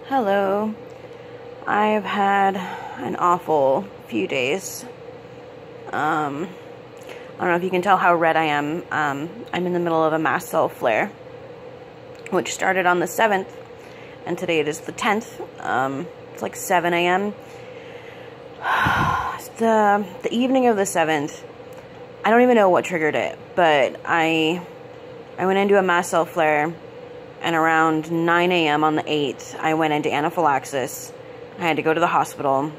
Hello. I've had an awful few days. I don't know if you can tell how red I am. I'm in the middle of a mast cell flare, which started on the 7th, and today it is the 10th. It's like 7 a.m. The evening of the 7th, I don't even know what triggered it, but I went into a mast cell flare, and around 9 a.m. on the 8th, I went into anaphylaxis. I had to go to the hospital,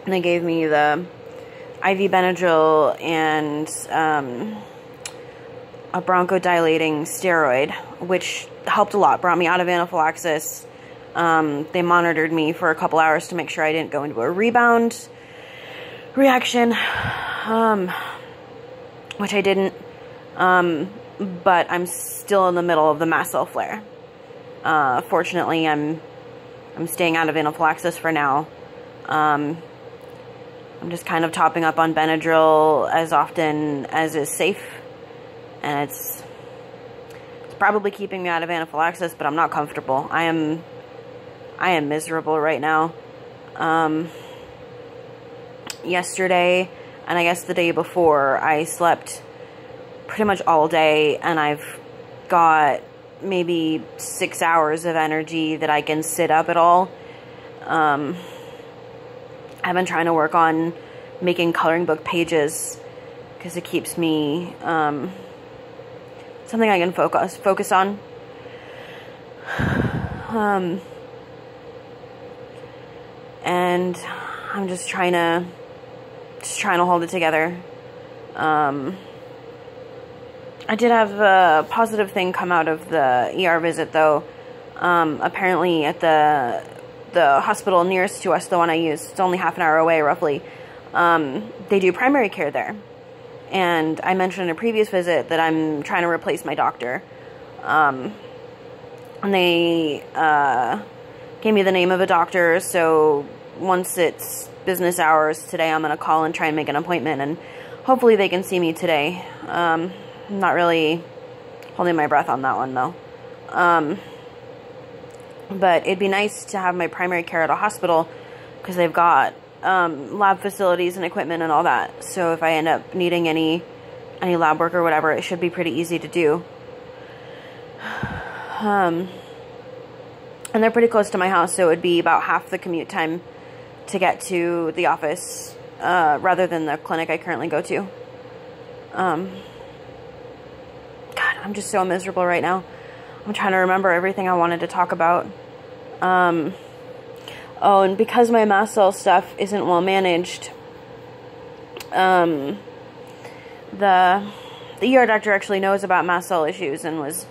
and they gave me the IV Benadryl and a bronchodilating steroid, which helped a lot, brought me out of anaphylaxis. They monitored me for a couple hours to make sure I didn't go into a rebound reaction, which I didn't, but I'm still in the middle of the mast cell flare. Fortunately, I'm staying out of anaphylaxis for now. I'm just kind of topping up on Benadryl as often as is safe, and it's probably keeping me out of anaphylaxis, but I'm not comfortable. I am miserable right now. Yesterday, and I guess the day before, I slept pretty much all day, and I've got maybe 6 hours of energy that I can sit up at all. I've been trying to work on making coloring book pages because it keeps me something I can focus on. And I'm just trying to hold it together. I did have a positive thing come out of the ER visit, though. Apparently at the hospital nearest to us, the one I use, it's only half an hour away, roughly. They do primary care there. And I mentioned in a previous visit that I'm trying to replace my doctor. And they gave me the name of a doctor, so once it's business hours today, I'm going to call and try and make an appointment, and hopefully they can see me today. I'm not really holding my breath on that one, though. But it'd be nice to have my primary care at a hospital, because they've got lab facilities and equipment and all that. So if I end up needing any lab work or whatever, it should be pretty easy to do. And they're pretty close to my house, so it would be about half the commute time to get to the office, rather than the clinic I currently go to. God, I'm just so miserable right now. I'm trying to remember everything I wanted to talk about. Oh, and because my mast cell stuff isn't well managed, the ER doctor actually knows about mast cell issues and was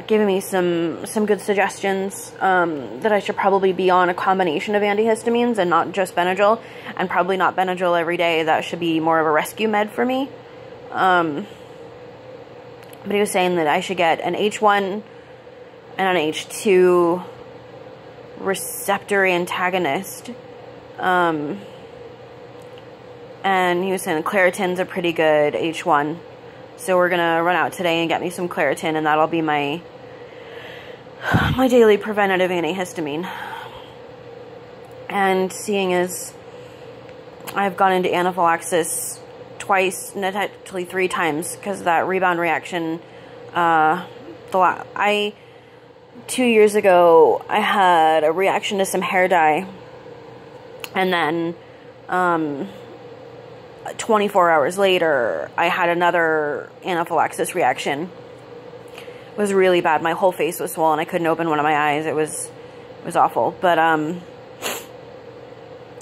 giving me some good suggestions, that I should probably be on a combination of antihistamines and not just Benadryl, and probably not Benadryl every day. That should be more of a rescue med for me. But he was saying that I should get an H1 and an H2 receptor antagonist. And he was saying Claritin's a pretty good H1. So we're going to run out today and get me some Claritin, and that'll be my daily preventative antihistamine. And seeing as I've gone into anaphylaxis twice, and actually 3 times, because of that rebound reaction. 2 years ago, I had a reaction to some hair dye, and then 24 hours later, I had another anaphylaxis reaction. It was really bad. My whole face was swollen. I couldn't open one of my eyes. It was awful. But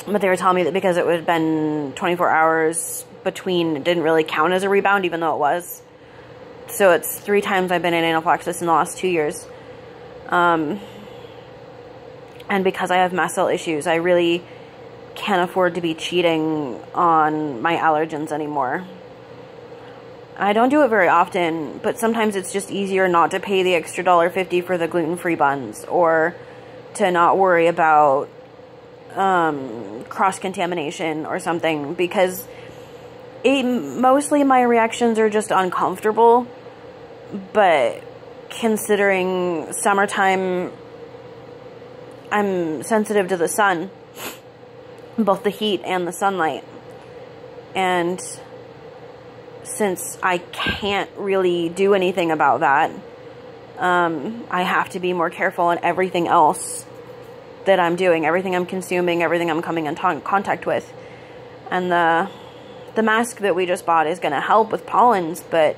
they were telling me that because it would have been 24 hours between, it didn't really count as a rebound, even though it was. So it's 3 times I've been in anaphylaxis in the last 2 years. And because I have mast cell issues, I really can't afford to be cheating on my allergens anymore. I don't do it very often, but sometimes it's just easier not to pay the extra $1.50 for the gluten-free buns, or to not worry about cross-contamination or something, because mostly my reactions are just uncomfortable, but considering summertime I'm sensitive to the sun, both the heat and the sunlight. And since I can't really do anything about that, I have to be more careful in everything else that I'm doing, everything I'm consuming, everything I'm coming in contact with. And the mask that we just bought is going to help with pollens, but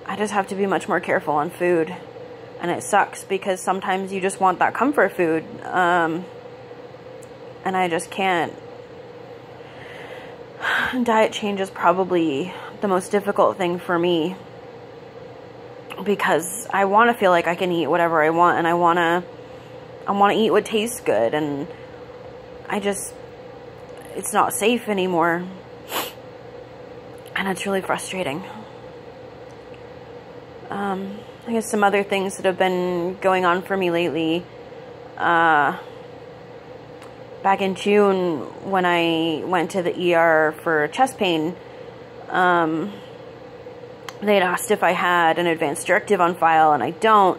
I just have to be much more careful on food. And it sucks because sometimes you just want that comfort food, and I just can't. Diet change is probably the most difficult thing for me, because I want to feel like I can eat whatever I want, and I want to eat what tastes good, and it's not safe anymore, and it's really frustrating. I guess some other things that have been going on for me lately, back in June when I went to the ER for chest pain, they'd asked if I had an advance directive on file, and I don't.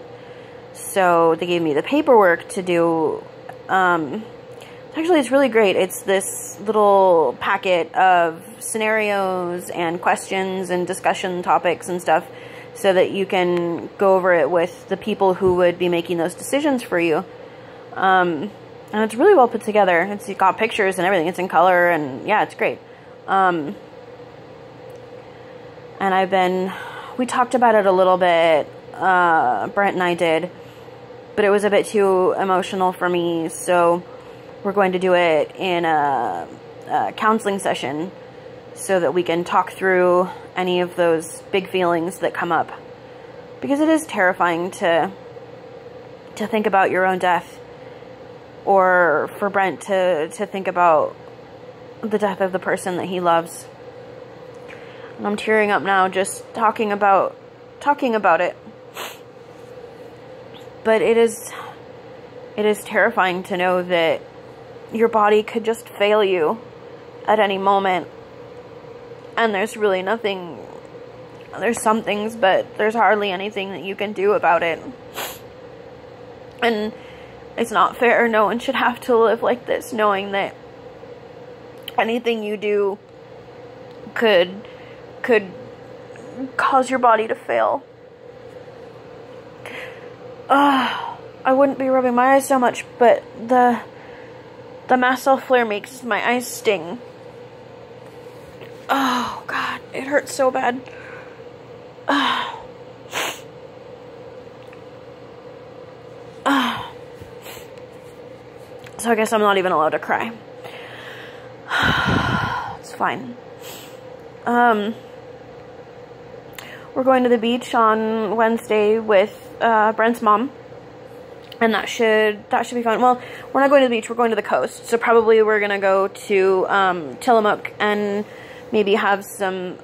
So they gave me the paperwork to do. Actually, it's really great. It's this little packet of scenarios and questions and discussion topics and stuff, so that you can go over it with the people who would be making those decisions for you. And it's really well put together. It's got pictures and everything. It's in color, and yeah, it's great. And we talked about it a little bit, Brent and I did, but it was a bit too emotional for me, so we're going to do it in a counseling session so that we can talk through any of those big feelings that come up. Because it is terrifying to think about your own death, or for Brent to think about the death of the person that he loves. And I'm tearing up now just talking about it. But it is terrifying to know that your body could just fail you at any moment. And there's really nothing, there's some things, but there's hardly anything that you can do about it. And it's not fair. No one should have to live like this, knowing that anything you do could cause your body to fail. I wouldn't be rubbing my eyes so much, but the mast cell flare makes my eyes sting. Oh God, it hurts so bad. So I guess I'm not even allowed to cry. It's fine. We're going to the beach on Wednesday with Brent's mom, and that should be fun. Well, we're not going to the beach, we're going to the coast, so probably we're gonna go to Tillamook and maybe have some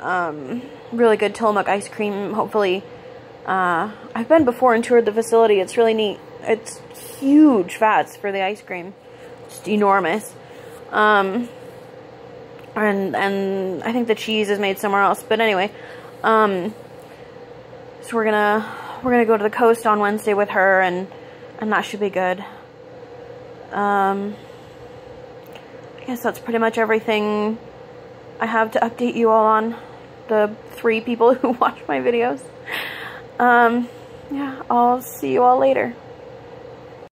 really good Tillamook ice cream, hopefully. I've been before and toured the facility. It's really neat. It's huge vats for the ice cream. Just enormous. And I think the cheese is made somewhere else. But anyway, so we're gonna go to the coast on Wednesday with her, and that should be good. I guess that's pretty much everything I have to update you all on, the 3 people who watch my videos. Yeah, I'll see you all later.